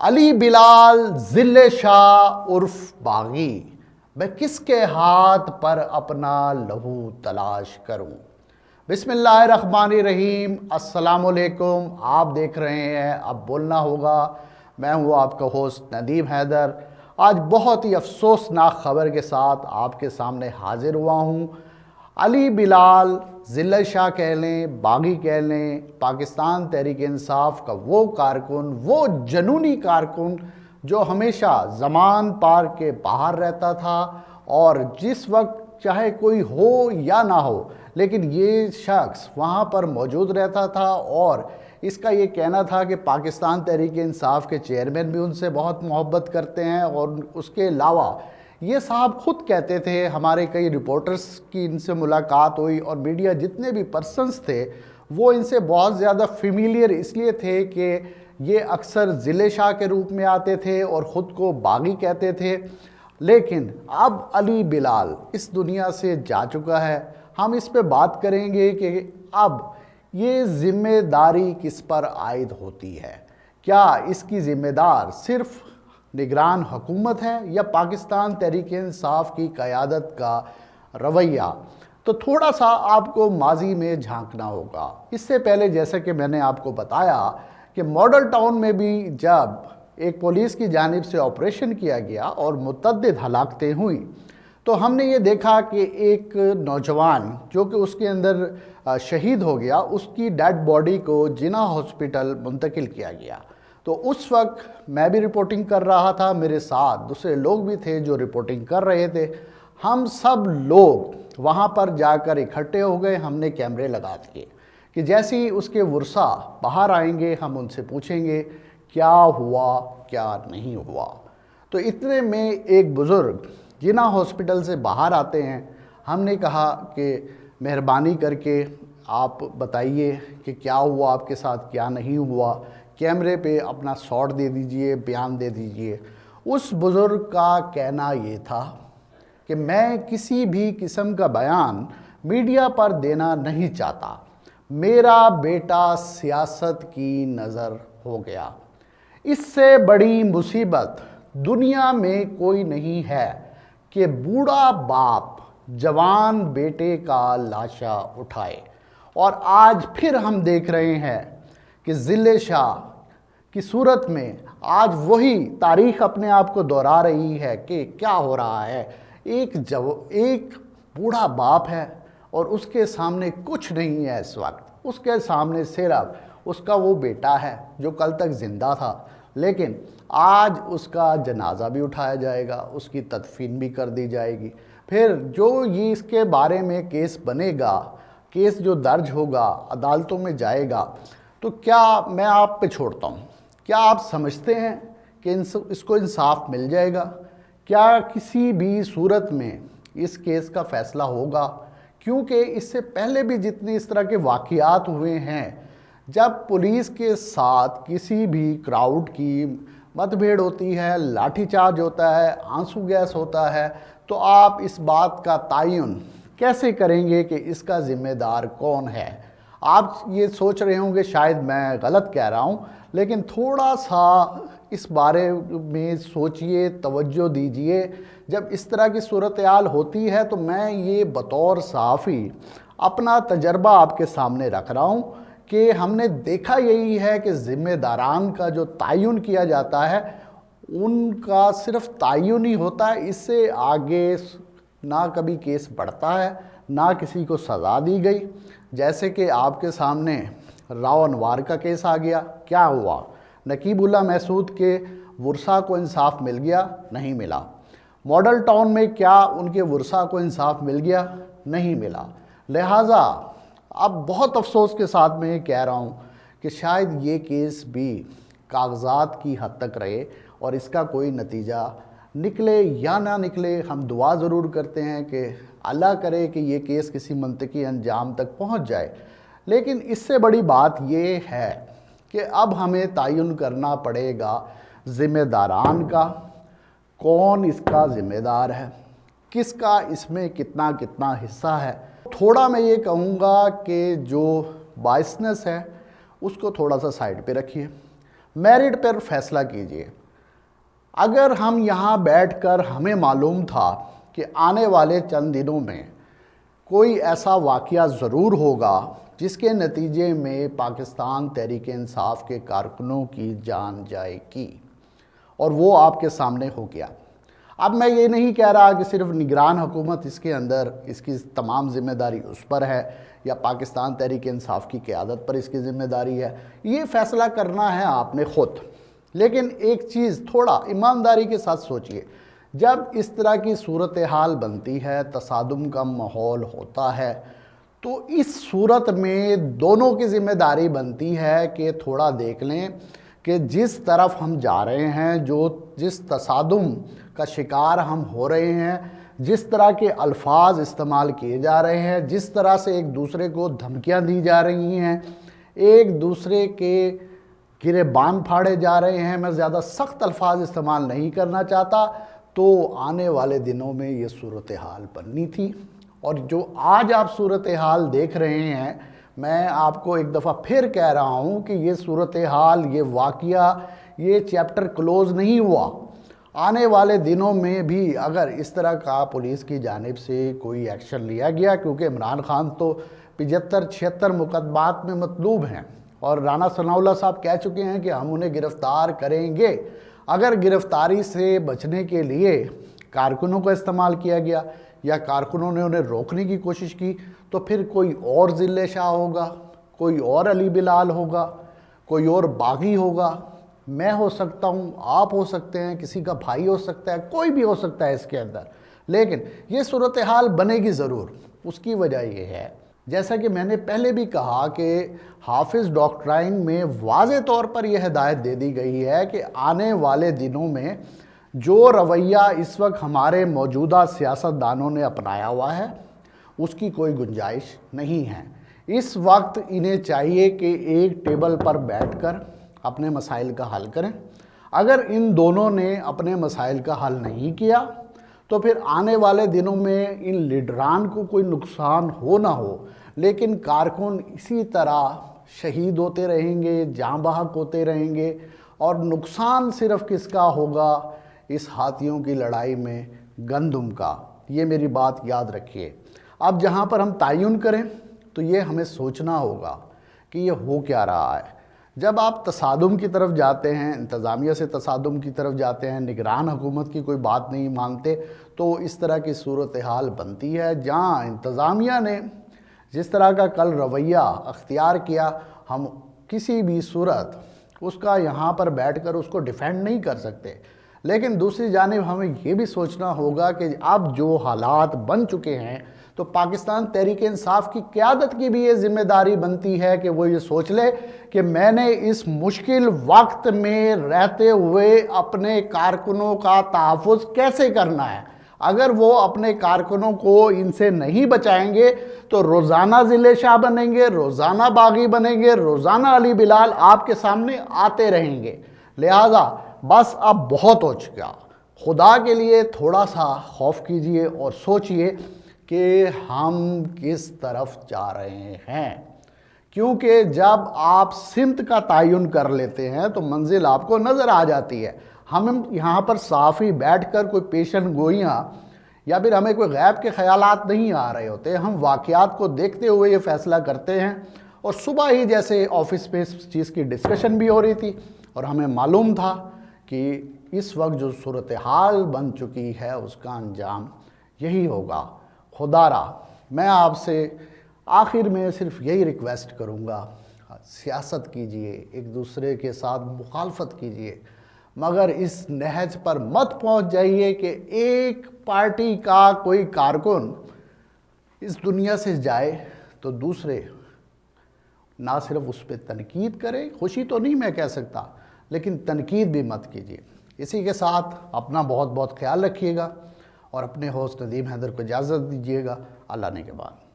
علی بلال ذل شاہ عرف باغی، میں کس کے ہاتھ پر اپنا لہو تلاش کروں۔ بسم اللہ الرحمن الرحیم، السلام علیکم۔ آپ دیکھ رہے ہیں اب بولنا ہوگا۔ میں ہوں آپ کا ہوسٹ ندیم حیدر۔ آج بہت ہی افسوسناک خبر کے ساتھ آپ کے سامنے حاضر ہوا ہوں۔ علی بلال ذل شاہ کہہ لیں، باغی کہہ لیں، پاکستان تحریک انصاف کا وہ کارکن، وہ جنونی کارکن جو ہمیشہ زمان پارک کے باہر رہتا تھا، اور جس وقت چاہے کوئی ہو یا نہ ہو لیکن یہ شخص وہاں پر موجود رہتا تھا، اور اس کا یہ کہنا تھا کہ پاکستان تحریک انصاف کے چیئرمین بھی ان سے بہت محبت کرتے ہیں، اور اس کے علاوہ یہ صاحب خود کہتے تھے، ہمارے کئی رپورٹرز کی ان سے ملاقات ہوئی، اور میڈیا جتنے بھی پرسنز تھے وہ ان سے بہت زیادہ فیملیئر اس لیے تھے کہ یہ اکثر ذل شاہ کے روپ میں آتے تھے اور خود کو باغی کہتے تھے۔ لیکن اب علی بلال اس دنیا سے جا چکا ہے۔ ہم اس پہ بات کریں گے کہ اب یہ ذمہ داری کس پر عائد ہوتی ہے۔ کیا اس کی ذمہ دار صرف نگران حکومت ہے یا پاکستان تحریک انصاف کی قیادت کا رویہ؟ تو تھوڑا سا آپ کو ماضی میں جھانکنا ہوگا۔ اس سے پہلے جیسا کہ میں نے آپ کو بتایا کہ ماڈل ٹاؤن میں بھی جب ایک پولیس کی جانب سے آپریشن کیا گیا اور متعدد ہلاکتیں ہوئیں، تو ہم نے یہ دیکھا کہ ایک نوجوان جو کہ اس کے اندر شہید ہو گیا، اس کی ڈیڈ باڈی کو جناح ہاسپٹل منتقل کیا گیا۔ تو اس وقت میں بھی رپورٹنگ کر رہا تھا، میرے ساتھ دوسرے لوگ بھی تھے جو رپورٹنگ کر رہے تھے۔ ہم سب لوگ وہاں پر جا کر اکٹھے ہو گئے۔ ہم نے کیمرے لگا دیے کہ جیسے ہی اس کے ورثاء باہر آئیں گے ہم ان سے پوچھیں گے کیا ہوا کیا نہیں ہوا۔ تو اتنے میں ایک بزرگ جناح ہاسپٹل سے باہر آتے ہیں۔ ہم نے کہا کہ مہربانی کر کے آپ بتائیے کہ کیا ہوا آپ کے ساتھ، کیا نہیں ہوا، کیمرے پہ اپنا شاٹ دے دیجئے، بیان دے دیجئے۔ اس بزرگ کا کہنا یہ تھا کہ میں کسی بھی قسم کا بیان میڈیا پر دینا نہیں چاہتا، میرا بیٹا سیاست کی نظر ہو گیا۔ اس سے بڑی مصیبت دنیا میں کوئی نہیں ہے کہ بوڑھا باپ جوان بیٹے کا لاشا اٹھائے۔ اور آج پھر ہم دیکھ رہے ہیں کہ ذل شاہ کی صورت میں آج وہی تاریخ اپنے آپ کو دہرا رہی ہے کہ کیا ہو رہا ہے۔ ایک بوڑھا باپ ہے اور اس کے سامنے کچھ نہیں ہے اس وقت۔ اس کے سامنے صرف اس کا وہ بیٹا ہے جو کل تک زندہ تھا، لیکن آج اس کا جنازہ بھی اٹھایا جائے گا، اس کی تدفین بھی کر دی جائے گی۔ پھر جو یہ اس کے بارے میں کیس بنے گا، کیس جو درج ہوگا، عدالتوں میں جائے گا، تو کیا میں آپ پہ چھوڑتا ہوں، کیا آپ سمجھتے ہیں کہ اس کو انصاف مل جائے گا؟ کیا کسی بھی صورت میں اس کیس کا فیصلہ ہوگا؟ کیونکہ اس سے پہلے بھی جتنے اس طرح کے واقعات ہوئے ہیں، جب پولیس کے ساتھ کسی بھی کراؤڈ کی مت بھیڑ ہوتی ہے، لاٹھی چارج ہوتا ہے، آنسو گیس ہوتا ہے، تو آپ اس بات کا تعین کیسے کریں گے کہ اس کا ذمہ دار کون ہے؟ آپ یہ سوچ رہے ہوں کہ شاید میں غلط کہہ رہا ہوں، لیکن تھوڑا سا اس بارے میں سوچئے، توجہ دیجئے۔ جب اس طرح کی صورتحال ہوتی ہے تو میں یہ بطور صحافی اپنا تجربہ آپ کے سامنے رکھ رہا ہوں کہ ہم نے دیکھا یہی ہے کہ ذمہ داران کا جو تعین کیا جاتا ہے، ان کا صرف تعین ہی ہوتا ہے، اس سے آگے نہ کبھی کیس بڑھتا ہے، نہ کسی کو سزا دی گئی۔ جیسے کہ آپ کے سامنے راؤ انوار کا کیس آ گیا، کیا ہوا؟ نقیب اللہ محسود کے ورثاء کو انصاف مل گیا؟ نہیں ملا۔ ماڈل ٹاؤن میں کیا ان کے ورثاء کو انصاف مل گیا؟ نہیں ملا۔ لہٰذا اب بہت افسوس کے ساتھ میں یہ کہہ رہا ہوں کہ شاید یہ کیس بھی کاغذات کی حد تک رہے اور اس کا کوئی نتیجہ نکلے یا نہ نکلے۔ ہم دعا ضرور کرتے ہیں کہ اللہ کرے کہ یہ کیس کسی منطقی انجام تک پہنچ جائے، لیکن اس سے بڑی بات یہ ہے کہ اب ہمیں تعین کرنا پڑے گا ذمہ داران کا، کون اس کا ذمہ دار ہے، کس کا اس میں کتنا حصہ ہے۔ تھوڑا میں یہ کہوں گا کہ جو بائسنس ہے اس کو تھوڑا سا سائڈ پہ رکھیے، میرٹ پر فیصلہ کیجئے۔ اگر ہم یہاں بیٹھ کر ہمیں معلوم تھا کہ آنے والے چند دنوں میں کوئی ایسا واقعہ ضرور ہوگا جس کے نتیجے میں پاکستان تحریک انصاف کے کارکنوں کی جان جائے گی، اور وہ آپ کے سامنے ہو گیا۔ اب میں یہ نہیں کہہ رہا کہ صرف نگران حکومت اس کے اندر اس کی تمام ذمہ داری اس پر ہے، یا پاکستان تحریک انصاف کی قیادت پر اس کی ذمہ داری ہے، یہ فیصلہ کرنا ہے آپ نے خود۔ لیکن ایک چیز تھوڑا ایمانداری کے ساتھ سوچئے، جب اس طرح کی صورتحال بنتی ہے، تصادم کا ماحول ہوتا ہے، تو اس صورت میں دونوں کی ذمہ داری بنتی ہے کہ تھوڑا دیکھ لیں کہ جس طرف ہم جا رہے ہیں، جس تصادم کا شکار ہم ہو رہے ہیں، جس طرح کے الفاظ استعمال کیے جا رہے ہیں، جس طرح سے ایک دوسرے کو دھمکیاں دی جا رہی ہیں، ایک دوسرے کے گریبان پھاڑے جا رہے ہیں، میں زیادہ سخت الفاظ استعمال نہیں کرنا چاہتا، تو آنے والے دنوں میں یہ صورتحال بننی تھی۔ اور جو آج آپ صورتحال دیکھ رہے ہیں، میں آپ کو ایک دفعہ پھر کہہ رہا ہوں کہ یہ صورتحال، یہ واقعہ، یہ چیپٹر کلوز نہیں ہوا۔ آنے والے دنوں میں بھی اگر اس طرح کا پولیس کی جانب سے کوئی ایکشن لیا گیا، کیونکہ عمران خان تو 75-76 مقدمات میں مطلوب ہیں، اور رانا ثناء اللہ صاحب کہہ چکے ہیں کہ ہم انہیں گرفتار کریں گے۔ اگر گرفتاری سے بچنے کے لیے کارکنوں کا استعمال کیا گیا یا کارکنوں نے انہیں روکنے کی کوشش کی، تو پھر کوئی اور ذلِ شاہ ہوگا، کوئی اور علی بلال ہوگا، کوئی اور باغی ہوگا، میں ہو سکتا ہوں، آپ ہو سکتے ہیں، کسی کا بھائی ہو سکتا ہے، کوئی بھی ہو سکتا ہے اس کے اندر۔ لیکن یہ صورتحال بنے گی ضرور۔ اس کی وجہ یہ ہے، جیسا کہ میں نے پہلے بھی کہا کہ حافظ ڈاکٹرائن میں واضح طور پر یہ ہدایت دے دی گئی ہے کہ آنے والے دنوں میں جو رویہ اس وقت ہمارے موجودہ سیاستدانوں نے اپنایا ہوا ہے، اس کی کوئی گنجائش نہیں ہے۔ اس وقت انہیں چاہیے کہ ایک ٹیبل پر بیٹھ کر اپنے مسائل کا حل کریں۔ اگر ان دونوں نے اپنے مسائل کا حل نہیں کیا، تو پھر آنے والے دنوں میں ان لیڈران کو کوئی نقصان ہو نہ ہو، لیکن کارکن اسی طرح شہید ہوتے رہیں گے، جاں بحق ہوتے رہیں گے، اور نقصان صرف کس کا ہوگا اس ہاتھیوں کی لڑائی میں؟ گندم کا۔ یہ میری بات یاد رکھیے۔ اب جہاں پر ہم تعین کریں تو یہ ہمیں سوچنا ہوگا کہ یہ ہو کیا رہا ہے۔ جب آپ تصادم کی طرف جاتے ہیں، انتظامیہ سے تصادم کی طرف جاتے ہیں، نگران حکومت کی کوئی بات نہیں مانتے، تو اس طرح کی صورتحال بنتی ہے جہاں انتظامیہ نے جس طرح کا کل رویہ اختیار کیا، ہم کسی بھی صورت اس کا یہاں پر بیٹھ کر اس کو ڈیفینڈ نہیں کر سکتے۔ لیکن دوسری جانب ہمیں یہ بھی سوچنا ہوگا کہ اب جو حالات بن چکے ہیں، تو پاکستان تحریک انصاف کی قیادت کی بھی یہ ذمہ داری بنتی ہے کہ وہ یہ سوچ لے کہ میں نے اس مشکل وقت میں رہتے ہوئے اپنے کارکنوں کا تحفظ کیسے کرنا ہے۔ اگر وہ اپنے کارکنوں کو ان سے نہیں بچائیں گے تو روزانہ ذلِ شاہ بنیں گے، روزانہ باغی بنیں گے، روزانہ علی بلال آپ کے سامنے آتے رہیں گے۔ لہٰذا بس اب بہت ہو چکا۔ خدا کے لیے تھوڑا سا خوف کیجئے اور سوچئے کہ ہم کس طرف جا رہے ہیں، کیونکہ جب آپ سمت کا تعین کر لیتے ہیں تو منزل آپ کو نظر آ جاتی ہے۔ ہم یہاں پر صافی بیٹھ کر کوئی پیشن گوئیاں یا پھر ہمیں کوئی غیب کے خیالات نہیں آ رہے ہوتے، ہم واقعات کو دیکھتے ہوئے یہ فیصلہ کرتے ہیں۔ اور صبح ہی جیسے آفس میں اس چیز کی ڈسکشن بھی ہو رہی تھی، اور ہمیں معلوم تھا کہ اس وقت جو صورتحال بن چکی ہے اس کا انجام یہی ہوگا۔ خدا را میں آپ سے آخر میں صرف یہی ریکویسٹ کروں گا، سیاست کیجئے، ایک دوسرے کے ساتھ مخالفت کیجئے، مگر اس نہج پر مت پہنچ جائیے کہ ایک پارٹی کا کوئی کارکن اس دنیا سے جائے تو دوسرے نہ صرف اس پہ تنقید کرے، خوشی تو نہیں میں کہہ سکتا، لیکن تنقید بھی مت کیجیے۔ اسی کے ساتھ اپنا بہت بہت خیال رکھیے گا، اور اپنے ہوسٹ ندیم حیدر کو اجازت دیجیے گا۔ اللہ نے کے بعد۔